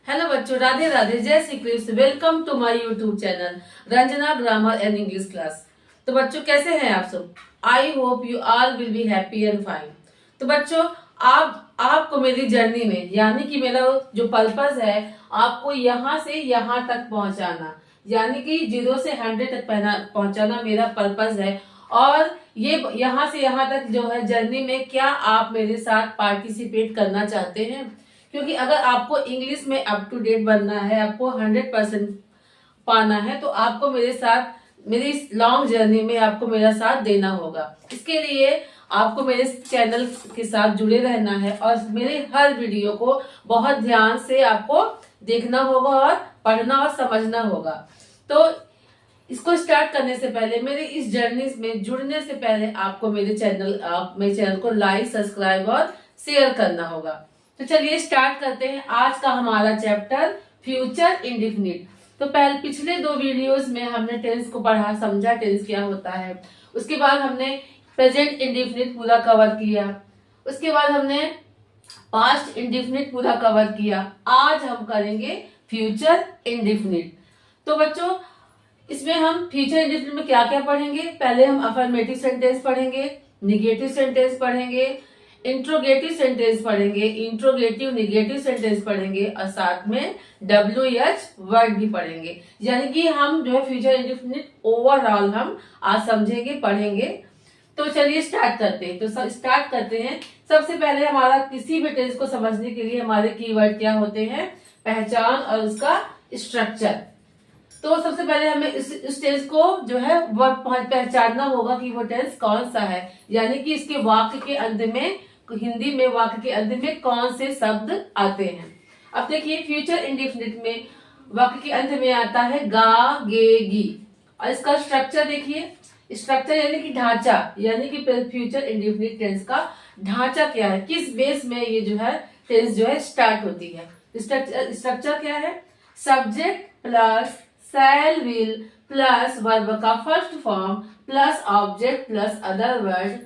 Hello बच्चों, राधे राधे, जय Shri Krishna. Welcome to my YouTube channel Ranjana grammar and English class. तो बच्चों कैसे हैं आप सब? I hope you all will be happy and fine. तो बच्चों आपको मेरी जर्नी में, यानी कि मेरा जो पर्पस है, आपको यहाँ से यहाँ तक पहुंचाना, यानी कि 0 से 100 तक पहुंचाना मेरा पर्पस है। और ये यहाँ से यहाँ तक जो है जर्नी में, क्या आप मेरे साथ पार्टिसिपेट करना चाहते हैं? क्योंकि अगर आपको इंग्लिश में अप टू डेट बनना है, आपको 100% पाना है, तो आपको मेरे साथ, मेरी इस लॉन्ग जर्नी में आपको मेरा साथ देना होगा। इसके लिए आपको मेरे चैनल के साथ जुड़े रहना है और मेरे हर वीडियो को बहुत ध्यान से आपको देखना होगा और पढ़ना और समझना होगा। तो इसको स्टार्ट करने से पहले, मेरे इस जर्नी में जुड़ने से पहले आपको मेरे चैनल को लाइक, सब्सक्राइब और शेयर करना होगा। तो चलिए स्टार्ट करते हैं आज का हमारा चैप्टर फ्यूचर इंडेफिनिट। तो पिछले 2 वीडियोस में हमने टेंस को पढ़ा, समझा टेंस क्या होता है। उसके बाद हमने प्रेजेंट इंडेफिनिट पूरा कवर किया। उसके बाद हमने पास्ट इंडेफिनिट पूरा कवर किया। आज हम करेंगे फ्यूचर इंडेफिनिट। तो बच्चों इसमें हम फ्यूचर इंडेफिनिट में क्या क्या पढ़ेंगे? पहले हम अफर्मेटिव सेंटेंस पढ़ेंगे, निगेटिव सेंटेंस पढ़ेंगे, इंट्रोगेटिव सेंटेंस पढ़ेंगे, इंट्रोगेटिव निगेटिव सेंटेंस पढ़ेंगे और साथ में WH वर्ड भी पढ़ेंगे। यानी कि हम जो है फ्यूचर इंडेफिनिट ओवरऑल हम आज समझेंगे, पढ़ेंगे। तो चलिए स्टार्ट करते हैं। तो स्टार्ट करते हैं। सबसे पहले हमारा किसी भी टेंस को समझने के लिए हमारे कीवर्ड क्या होते हैं? पहचान और उसका स्ट्रक्चर। तो सबसे पहले हमें इस टेंस को जो है वह पहचानना होगा कि वो टेंस कौन सा है, यानी कि इसके वाक्य के अंत में, हिंदी में वाक्य के अंत में कौन से शब्द आते हैं। अब देखिए फ्यूचर इंडेफिनिट में वाक्य के अंत में आता है गा, गे, गी। और इसका स्ट्रक्चर देखिए, स्ट्रक्चर यानी कि ढांचा, यानी कि फ्यूचर इंडेफिनिट टेंस का ढांचा क्या है, किस बेस में ये जो है टेंस जो है स्टार्ट होती है। स्ट्रक्चर क्या है? Subject plus shall, will plus verb का first form plus object plus other word,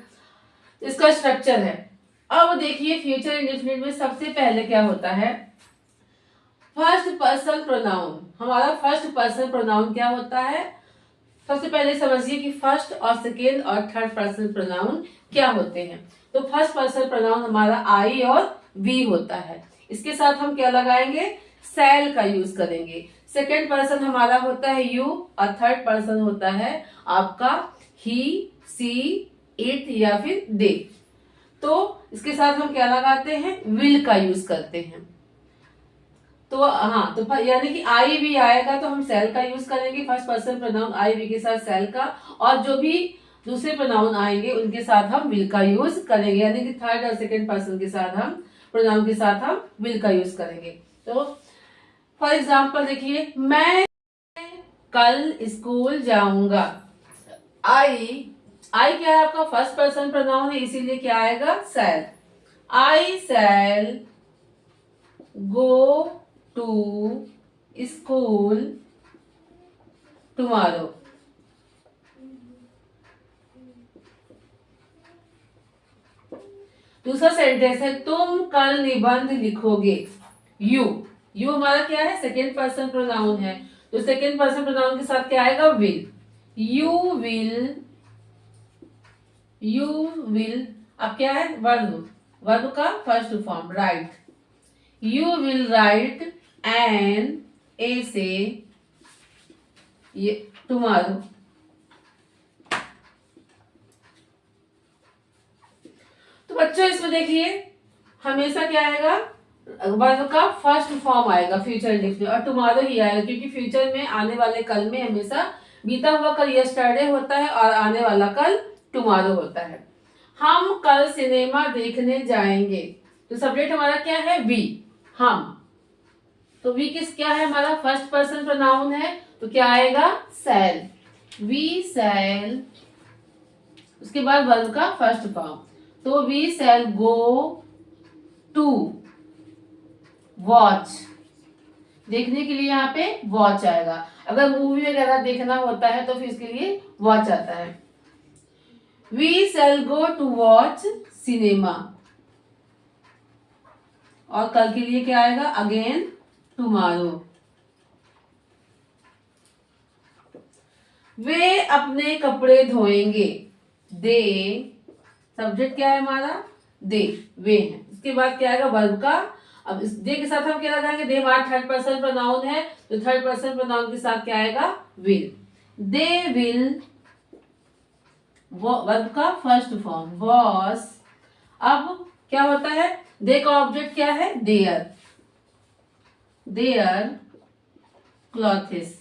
इसका स्ट्रक्चर है। अब देखिए फ्यूचर इंडेफिनिट में सबसे पहले क्या होता है? First person pronoun. हमारा फर्स्ट पर्सन प्रोनाउन क्या होता है? सबसे पहले समझिए कि फर्स्ट और सेकेंड और थर्ड पर्सन प्रोनाउन क्या होते हैं। तो फर्स्ट पर्सन प्रोनाउन हमारा आई और वी होता है। इसके साथ हम क्या लगाएंगे? शैल का यूज करेंगे। सेकेंड पर्सन हमारा होता है यू और थर्ड पर्सन होता है आपका ही, सी, इट या फिर दे। तो इसके साथ हम क्या लगाते हैं? विल का यूज करते हैं। तो हाँ, तो यानी कि आई वी आएगा तो हम सेल का यूज करेंगे। First person pronoun I we के साथ सेल का, और जो भी दूसरे प्रोनाउन आएंगे उनके साथ हम विल का यूज करेंगे। यानी कि थर्ड और सेकेंड पर्सन के साथ हम प्रोनाउन के साथ हम विल का यूज करेंगे। तो फॉर एग्जाम्पल देखिए, मैं कल स्कूल जाऊंगा। आई क्या है? आपका फर्स्ट पर्सन प्रोनाउन है, इसीलिए क्या आएगा? शैल। आई शैल गो टू स्कूल टुमारो। दूसरा सेंटेंस है तुम कल निबंध लिखोगे। यू हमारा क्या है? सेकेंड पर्सन प्रोनाउन है। तो सेकेंड पर्सन प्रोनाउन के साथ क्या आएगा? विल। यू विल अब क्या है? वर्ब का first form right. You will write an ऐसे ये टुमारो। तो बच्चों इसमें देखिए हमेशा क्या आएगा? वर्ब का फर्स्ट फॉर्म आएगा फ्यूचर इंडेफिनिट, और टुमारो ही आएगा, क्योंकि फ्यूचर में आने वाले कल में हमेशा बीता हुआ कल यस्टरडे होता है और आने वाला कल टुमारो होता है। हम कल सिनेमा देखने जाएंगे। तो सब्जेक्ट हमारा क्या है? वी, हम। तो वी क्या है? हमारा फर्स्ट पर्सन प्रोनाउन है, तो क्या आएगा? शैल। वी शैल, उसके बाद वर्ब का फर्स्ट फॉर्म। तो we shall go to watch. देखने के लिए यहाँ पे वॉच आएगा। अगर मूवी वगैरह देखना होता है तो फिर इसके लिए वॉच आता है। We shall go to watch cinema. और कल के लिए क्या आएगा? Again tomorrow. वे अपने कपड़े धोएंगे। दे, सब्जेक्ट क्या है हमारा, दे, वे हैं। इसके बाद क्या आएगा, वर्ब का। अब इस दे के साथ हम क्या लगाएंगे, दे हमारा थर्ड पर्सन प्रोनाउन है, तो थर्ड पर्सन प्रोनाउन के साथ क्या आएगा, विल। दे विल, वर्ब का फर्स्ट फॉर्म वॉज। अब क्या होता है, दे का ऑब्जेक्ट क्या है, देयर, देयर क्लॉथ्स,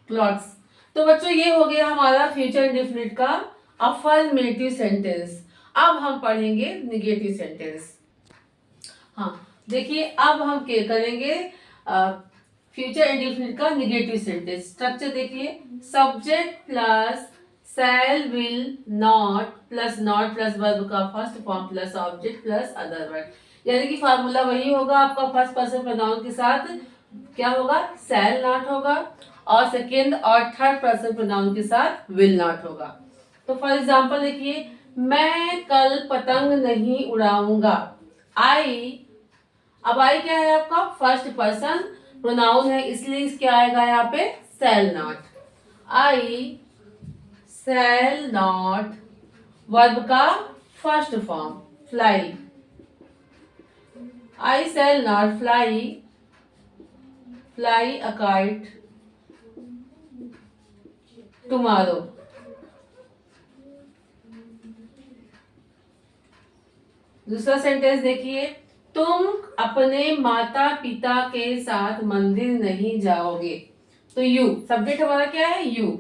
क्लॉथ्स। तो बच्चों ये हो गया हमारा फ्यूचर इंडेफिनिट का अफर्मेटिव सेंटेंस। अब हम पढ़ेंगे निगेटिव सेंटेंस। हाँ देखिए, अब हम क्या करेंगे, फ्यूचर इंडेफिनिट का निगेटिव सेंटेंस। स्ट्रक्चर देखिए, subject plus shall will not plus verb का first form plus object plus other word. यानी कि फार्मूला वही होगा आपका, फर्स्ट पर्सन प्रोनाउन के साथ क्या होगा, शैल नॉट होगा, और सेकेंड और थर्ड पर्सन प्रोनाउन के साथ विल नॉट होगा। तो फॉर एग्जाम्पल देखिए, मैं कल पतंग नहीं उड़ाऊंगा। आई, अब आई क्या है आपका, फर्स्ट पर्सन प्रोनाउन है, इसलिए क्या आएगा यहाँ पे, shall not. I shall not, verb का first form fly. I shall not fly, fly a kite tomorrow. दूसरा सेंटेंस देखिए, तुम अपने माता पिता के साथ मंदिर नहीं जाओगे। तो यू, सब्जेक्ट हमारा क्या है, यू।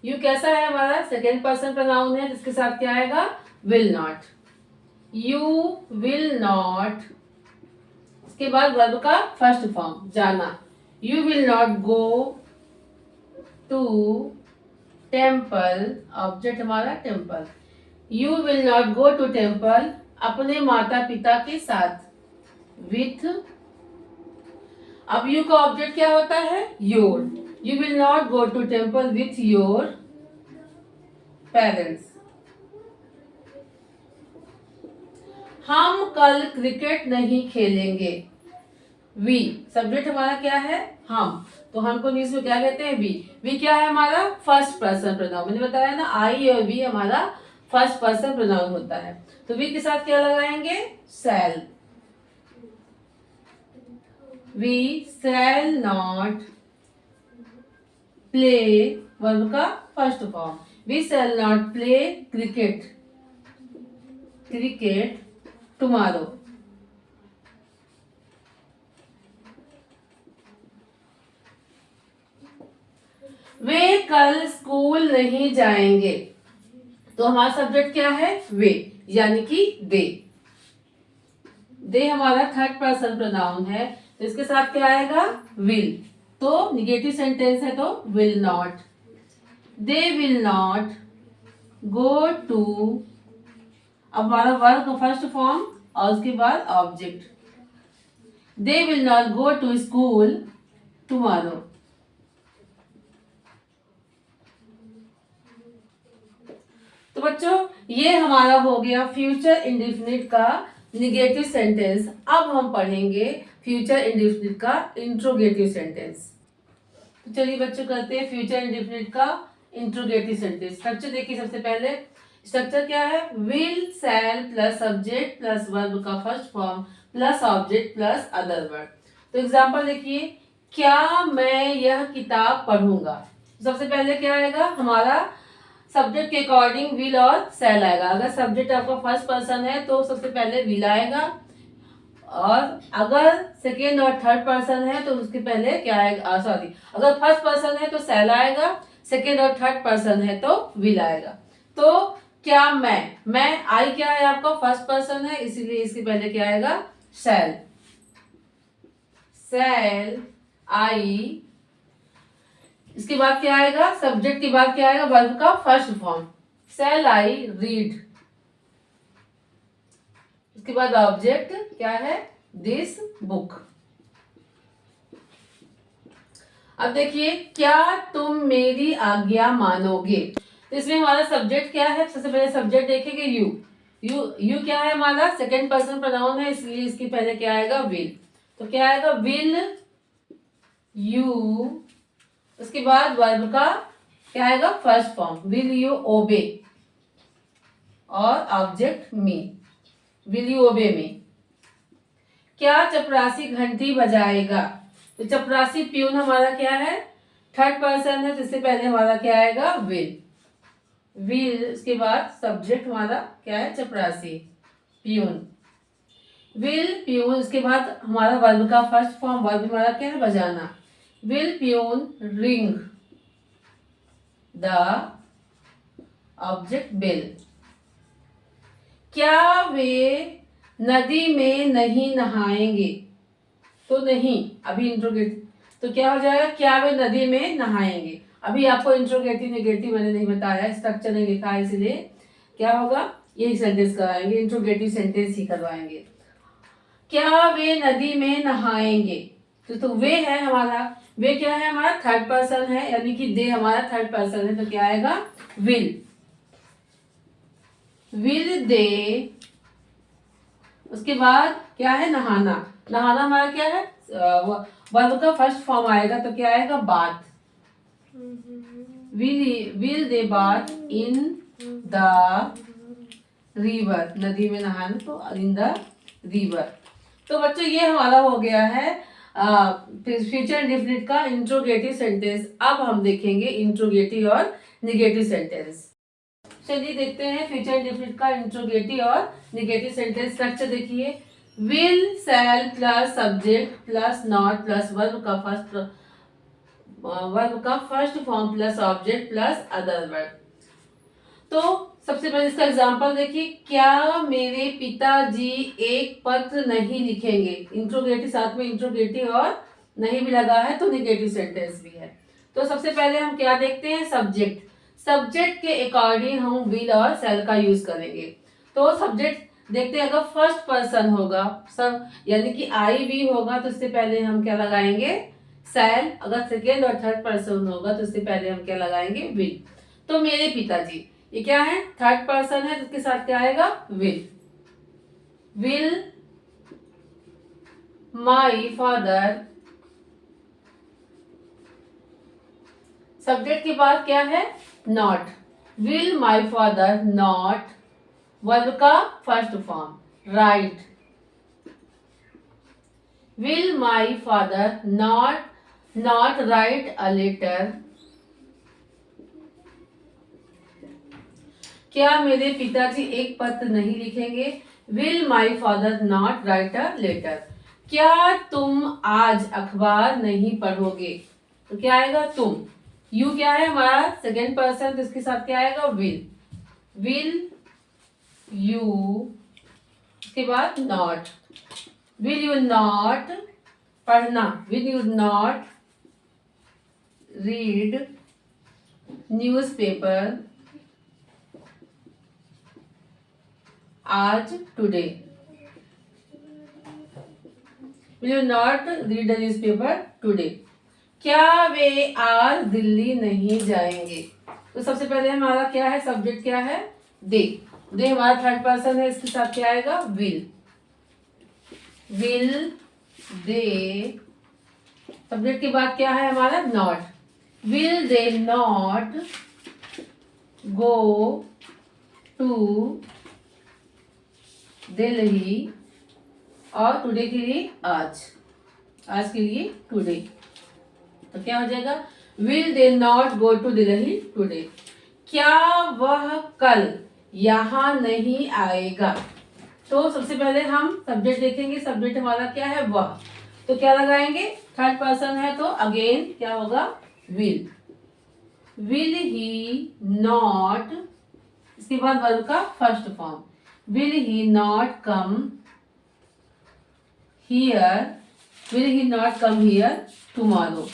यू कैसा है हमारा, सेकेंड पर्सन प्रोनाउन है, जिसके साथ क्या आएगा, will not. You will not, इसके बाद वर्ब का फर्स्ट फॉर्म जाना। You will not go to temple, object हमारा temple. You will not go to temple अपने माता पिता के साथ, विथ। अब यू का ऑब्जेक्ट क्या होता है, your. You will not go to temple with your parents. हम कल क्रिकेट नहीं खेलेंगे। वी, सब्जेक्ट हमारा क्या है, हम, तो हमको इंग्लिश में क्या कहते हैं, वी। वी क्या है हमारा, फर्स्ट पर्सन प्रोनाउन। मैंने बताया ना, आई और वी हमारा फर्स्ट पर्सन प्रोनाउन होता है। तो वी के साथ क्या लगाएंगे, shall. We shall not play, verb का first form, we shall not play cricket, cricket tomorrow. वे कल स्कूल नहीं जाएंगे। तो हमारा सब्जेक्ट क्या है, वे, यानी कि दे। दे हमारा थर्ड पर्सन प्रोनाउन है, तो इसके साथ क्या आएगा, विल। तो निगेटिव सेंटेंस है तो will not. They will not go to, अब हमारा वर्ब का फर्स्ट फॉर्म और उसके बाद object. They will not go to school tomorrow. तो बच्चों ये हमारा हो गया फ्यूचर इंडेफिनिट का निगेटिव सेंटेंस। अब हम पढ़ेंगे फ्यूचर इंडेफिनिट का इंट्रोगेटिव सेंटेंस। तो चलिए बच्चों करते हैं फ्यूचर इंडेफिनिट का इंट्रोगेटिव सेंटेंस। स्ट्रक्चर देखिए, सबसे पहले स्ट्रक्चर क्या है, will shall plus subject plus verb का first form plus object plus other word. तो एग्जांपल देखिए, क्या मैं यह किताब पढ़ूंगा। सबसे पहले क्या आएगा हमारा, सब्जेक्ट के अकॉर्डिंग विल और शैल आएगा। अगर सब्जेक्ट आपका फर्स्ट पर्सन है तो सबसे पहले विल आएगा, और अगर सेकेंड और थर्ड पर्सन है तो उसके पहले क्या आएगा, सॉरी, अगर फर्स्ट पर्सन है तो शैल आएगा, सेकेंड और थर्ड पर्सन है तो विल आएगा। तो क्या मैं आई क्या है आपका फर्स्ट पर्सन है, इसीलिए इसके पहले क्या आएगा, शैल। शैल आई, इसके बाद क्या आएगा, सब्जेक्ट के बाद क्या आएगा, वर्ब का first form, shall I read. इसके बाद ऑब्जेक्ट क्या है, दिस बुक। अब देखिए, क्या तुम मेरी आज्ञा मानोगे। तो इसमें हमारा सब्जेक्ट क्या है, सबसे पहले सब्जेक्ट देखेंगे यू। यू क्या है हमारा सेकेंड पर्सन प्रोनाउन है, इसलिए इसके पहले क्या आएगा, विल। तो क्या आएगा विल यू, उसके बाद वर्ब का क्या आएगा फर्स्ट फॉर्म विल यू ओबे और ऑब्जेक्ट मी, विल यू ओबे मी। क्या चपरासी घंटी बजाएगा, तो चपरासी प्यून हमारा क्या है थर्ड पर्सन है, तो इससे पहले हमारा क्या आएगा विल, विल उसके बाद सब्जेक्ट हमारा क्या है चपरासी प्यून, विल प्यून उसके बाद हमारा वर्ब का फर्स्ट फॉर्म वर्ब हमारा क्या है बजाना, will peon ring the object bell. क्या वे नदी में नहीं नहाएंगे, तो नहीं अभी इंट्रोगेटिव, तो क्या हो जाएगा क्या वे नदी में नहाएंगे। अभी आपको इंट्रोगेटिव नेगेटिव मैंने नहीं बताया, स्ट्रक्चर नहीं लिखा है, इसलिए क्या होगा यही सेंटेंस कराएंगे, इंट्रोगेटिव सेंटेंस ही करवाएंगे। क्या वे नदी में नहाएंगे, तो वे है हमारा, वे क्या है हमारा थर्ड पर्सन है, यानी कि दे हमारा थर्ड पर्सन है, तो क्या आएगा विल, विल दे। उसके बाद क्या है नहाना, नहाना हमारा क्या है वर्ब का फर्स्ट फॉर्म आएगा, तो क्या आएगा bath, will they bath in the river, नदी में नहाना तो इन द रिवर। तो बच्चों ये हमारा हो गया है फ्यूचर इंडेफिनिट का इंट्रोगेटिव सेंटेंस। अब हम देखेंगे इंट्रोगेटिव और नेगेटिव सेंटेंस। चलिए देखते हैं फ्यूचर इंडेफिनिट का इंट्रोगेटिव और नेगेटिव सेंटेंस स्ट्रक्चर। देखिए will shall plus subject plus not plus verb का first form plus object plus other verb. तो सबसे पहले इसका एग्जांपल देखिए, क्या मेरे पिताजी एक पत्र नहीं लिखेंगे, इंट्रोगेटिव साथ में इंट्रोगेटिव और नहीं भी लगा है तो नेगेटिव सेंटेंस भी है। तो सबसे पहले हम क्या देखते हैं सब्जेक्ट, सब्जेक्ट के अकॉर्डिंग हम विल और शैल का यूज करेंगे। तो सब्जेक्ट देखते हैं, अगर फर्स्ट पर्सन होगा सब यानी कि आई वी होगा तो इससे पहले हम क्या लगाएंगे शैल, अगर सेकेंड और थर्ड पर्सन होगा तो इससे पहले हम क्या लगाएंगे विल। तो मेरे पिताजी ये क्या है थर्ड पर्सन है, तो इसके साथ क्या आएगा will, will my father, subject के बाद क्या है not, will my father not verb का first form write, will my father not write a letter, क्या मेरे पिताजी एक पत्र नहीं लिखेंगे, will my father not write a letter. क्या तुम आज अखबार नहीं पढ़ोगे, तो क्या आएगा तुम, यू क्या है हमारा सेकेंड पर्सन, तो इसके साथ क्या आएगा विल यू, उसके बाद नॉट, विल यू नॉट पढ़ना, will you not read newspaper आज today, will you not read the newspaper today. क्या वे आज दिल्ली नहीं जाएंगे, तो सबसे पहले हमारा क्या है सब्जेक्ट क्या है दे हमारा थर्ड पर्सन है, इसके साथ क्या आएगा विल दे, सब्जेक्ट के बाद क्या है हमारा not, will they not go to Delhi, और टुडे के लिए आज के लिए टुडे, तो क्या हो जाएगा will they not go to Delhi today. क्या वह कल यहाँ नहीं आएगा, तो सबसे पहले हम सब्जेक्ट देखेंगे, सब्जेक्ट हमारा क्या है वह, तो क्या लगाएंगे थर्ड पर्सन है तो अगेन क्या होगा विल ही नॉट, इसके बाद वर्ब का first form, will he not come here tomorrow,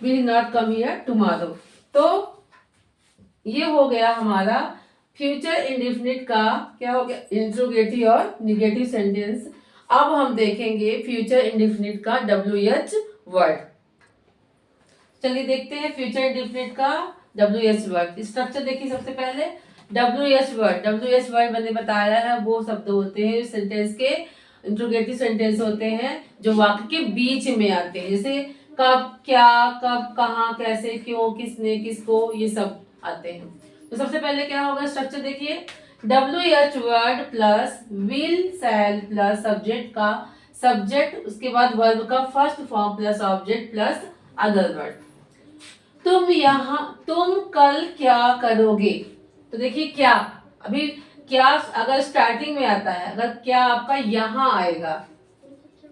will not come here tomorrow. तो ये हो गया हमारा फ्यूचर इंडेफिनिट का क्या हो गया इंट्रोगेटिव और नेगेटिव सेंटेंस। अब हम देखेंगे फ्यूचर इंडेफिनिट का WH वर्ड। चलिए देखते हैं फ्यूचर इंडेफिनिट का WH वर्ड। स्ट्रक्चर देखिए, सबसे पहले डब्ल्यू एच वर्ड मैंने बताया है, वो शब्द होते हैं सेंटेंस के इंट्रोगेटिव सेंटेंस होते हैं जो वाक्य के बीच में आते हैं, जैसे कब, क्या, कब, कहाँ, कैसे, क्यों, किसने, किसको, ये सब आते हैं। तो सबसे पहले क्या होगा स्ट्रक्चर देखिए, W H word plus will shall plus subject का सब्जेक्ट, उसके बाद वर्ब का first form plus object plus other word. तुम कल क्या करोगे, तो देखिए क्या, अभी क्या अगर स्टार्टिंग में आता है, अगर क्या आपका यहाँ आएगा,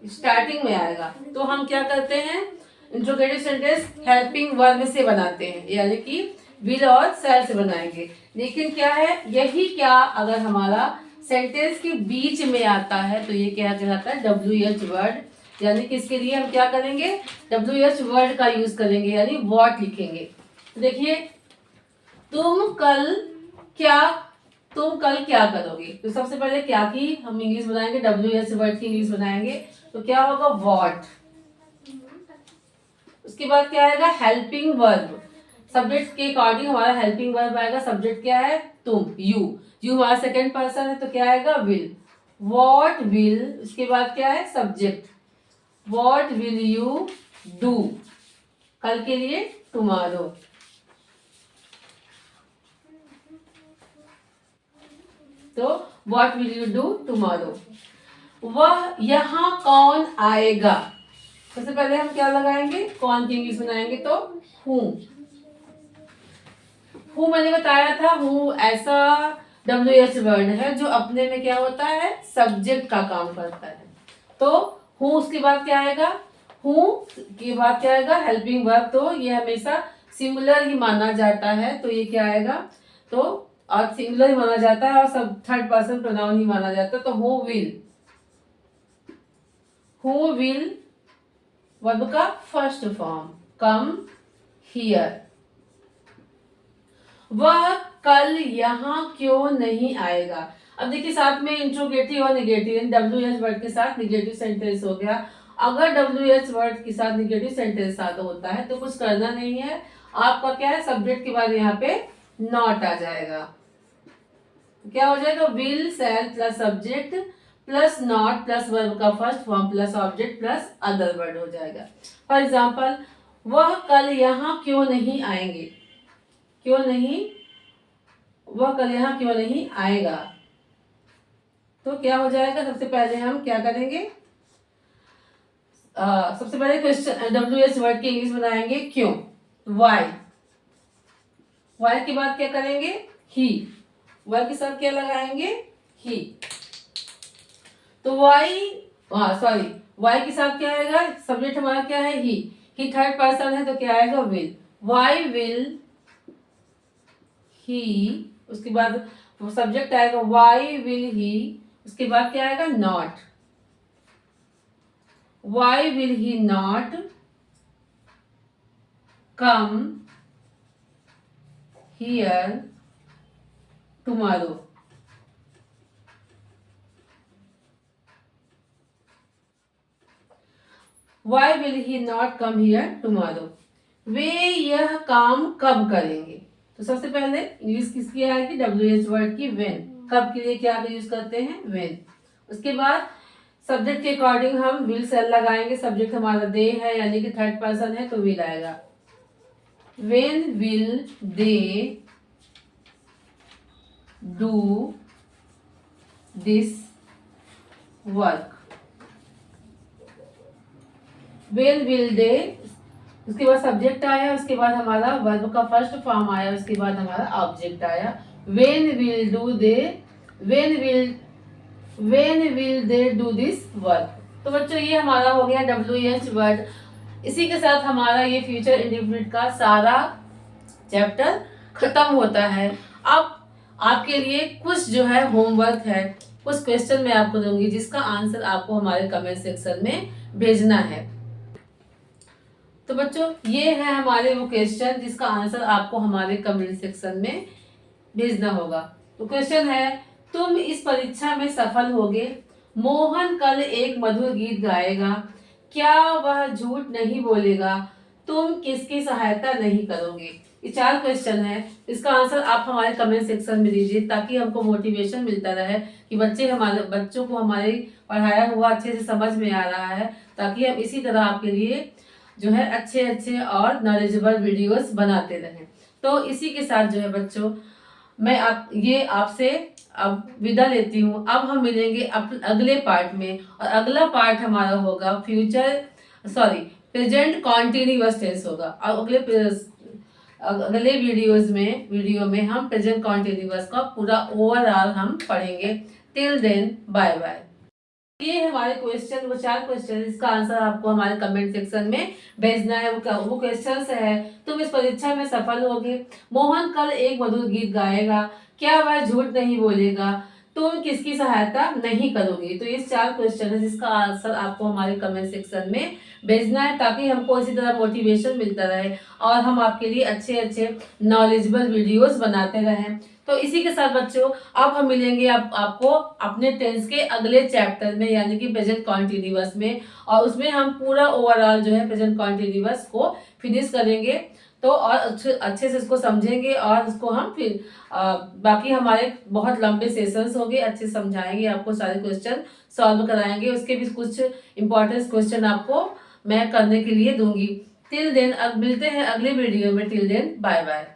स्टार्टिंग में आएगा, तो हम क्या करते हैं, इंट्रोगेटिव सेंटेंस हेल्पिंग वर्ब से बनाते हैं, यानी कि विल और शैल से बनाएंगे। लेकिन क्या है, यही क्या अगर हमारा सेंटेंस के बीच में आता है तो ये क्या कहलाता है, डब्ल्यू एच वर्ड, यानी कि इसके लिए हम क्या करेंगे, डब्ल्यू एच वर्ड का यूज करेंगे, यानी व्हाट लिखेंगे। तो देखिए, तुम कल क्या करोगे, तो सबसे पहले क्या की हम इंग्लिश बनाएंगे, डब्ल्यू एच वर्ड की इंग्लिश बनाएंगे, तो क्या होगा, व्हाट। उसके बाद क्या आएगा, हेल्पिंग वर्ब, सब्जेक्ट के अकॉर्डिंग हमारा हेल्पिंग वर्ब आएगा, सब्जेक्ट क्या है, तुम, यू हमारा सेकंड पर्सन है तो क्या आएगा, विल। व्हाट विल, उसके बाद क्या है, subject, what will you do, कल के लिए टुमारो। तो what will you do tomorrow. वह यहाँ कौन आएगा, सबसे पहले हम क्या लगाएंगे, कौन की इंग्लिश बनाएंगे, तो हु मैंने बताया था, हु ऐसा डब्ल्यू एच वर्ड है जो अपने में क्या होता है, सब्जेक्ट का काम करता है। तो हु उसके बाद क्या आएगा, हु के बाद क्या आएगा, हेल्पिंग वर्ब, तो ये हमेशा सिंगुलर ही माना जाता है, तो ये क्या आएगा, तो और सिंगुलर ही माना जाता है और सब थर्ड पर्सन प्रोनाउन ही माना जाता है, तो हु विल वर्ब का फर्स्ट फॉर्म, कम हियर। वह कल यहाँ क्यों नहीं आएगा। अब देखिए साथ में इंट्रोगेटिव और निगेटिव, डब्ल्यू एच वर्ड के साथ निगेटिव सेंटेंस हो गया। अगर डब्ल्यू एच वर्ड के साथ निगेटिव सेंटेंस साथ होता है तो कुछ करना नहीं है, आपका क्या है, सब्जेक्ट के बाद यहाँ पे नॉट आ जाएगा, क्या हो जाएगा, will shall plus subject plus not plus verb का first form plus object plus other word हो जाएगा। फॉर एग्जाम्पल, वह कल यहाँ क्यों नहीं आएंगे, वह कल यहाँ क्यों नहीं आएगा, तो क्या हो जाएगा, सबसे पहले हम क्या करेंगे, सबसे पहले क्वेश्चन डब्ल्यू एच वर्ड की इंग्लिश बनाएंगे, क्यों, वाई के बाद क्या करेंगे, ही, वाई के साथ क्या लगाएंगे, ही, तो वाई के साथ क्या आएगा, सब्जेक्ट हमारा क्या है, ही थर्ड पर्सन है तो क्या आएगा, विल, वाई विल ही, उसके बाद सब्जेक्ट आएगा वाई विल ही, उसके बाद क्या आएगा, not, why will he not come here tomorrow. Why will he not come here tomorrow, वे यह काम कब करेंगे। तो सबसे पहले इंग्लिश किसकी आएगी, डब्ल्यू एच वर्ड की, व्हेन, कब के लिए क्या यूज करते हैं, व्हेन। उसके बाद सब्जेक्ट के अकॉर्डिंग हम विल शैल लगाएंगे, सब्जेक्ट हमारा दे है यानी कि थर्ड पर्सन है तो विल आएगा, when will they do this work, when will they, उसके बाद सब्जेक्ट आया, उसके बाद हमारा वर्ब का फर्स्ट फॉर्म आया, उसके बाद हमारा ऑब्जेक्ट आया, when will they do this work. तो बच्चों ये हमारा हो गया डब्ल्यू एच वर्ड। इसी के साथ हमारा ये फ्यूचर इंडेफिनिट का सारा चैप्टर खत्म होता है। अब आपके लिए कुछ जो है होमवर्क है, कुछ क्वेश्चन मैं आपको दूंगी जिसका आंसर आपको हमारे कमेंट सेक्शन में भेजना है। तो बच्चों ये है हमारे वो क्वेश्चन जिसका आंसर आपको हमारे कमेंट सेक्शन में भेजना होगा। तो क्वेश्चन है, तुम इस परीक्षा में सफल होगे, मोहन कल एक मधुर गीत गाएगा, क्या वह झूठ नहीं बोलेगा, तुम किसकी सहायता नहीं करोगे। ये 4 क्वेश्चन है, इसका आंसर आप हमारे कमेंट सेक्शन में दीजिए ताकि हमको मोटिवेशन मिलता रहे कि बच्चों को हमारे पढ़ाया हुआ अच्छे से समझ में आ रहा है, ताकि हम इसी तरह आपके लिए जो है अच्छे अच्छे और नॉलेजेबल वीडियोस बनाते रहें। तो इसी के साथ जो है बच्चों, मैं आपसे अब विदा लेती हूँ। अब हम मिलेंगे अगले पार्ट में, और अगला पार्ट हमारा होगा प्रेजेंट कॉन्टिन्यूअस टेंस होगा। और अगले वीडियो में हम प्रेजेंट कॉन्टिन्यूअस का पूरा ओवरऑल हम पढ़ेंगे। Till then bye bye. ये हमारे क्वेश्चन, वो 4 क्वेश्चन, इसका आंसर आपको हमारे कमेंट सेक्शन में भेजना है। वो क्वेश्चन है, तुम इस परीक्षा में सफल होगे। मोहन कल एक मधुर गीत गाएगा, क्या वह झूठ नहीं बोलेगा? तुम किसकी सहायता नहीं करोगे? तो ये 4 क्वेश्चन है जिसका आंसर आपको हमारे कमेंट सेक्शन में भेजना है, ताकि हमको इसी तरह मोटिवेशन मिलता रहे और हम आपके लिए अच्छे अच्छे नॉलेजेबल वीडियोस बनाते रहें। तो इसी के साथ बच्चों, अब हम मिलेंगे आपको अपने टेंस के अगले चैप्टर में, यानी कि प्रेजेंट कॉन्टिन्यूअस में, और उसमें हम पूरा ओवरऑल जो है प्रेजेंट कॉन्टिन्यूअस को फिनिश करेंगे। तो और अच्छे से इसको समझेंगे और उसको हम फिर बाकी हमारे बहुत लंबे सेशंस होंगे, अच्छे से समझाएंगे आपको, सारे क्वेश्चन सॉल्व कराएंगे, उसके भी कुछ इंपॉर्टेंट क्वेश्चन आपको मैं करने के लिए दूंगी। टिल देन, अब मिलते हैं अगले वीडियो में। Till then bye bye.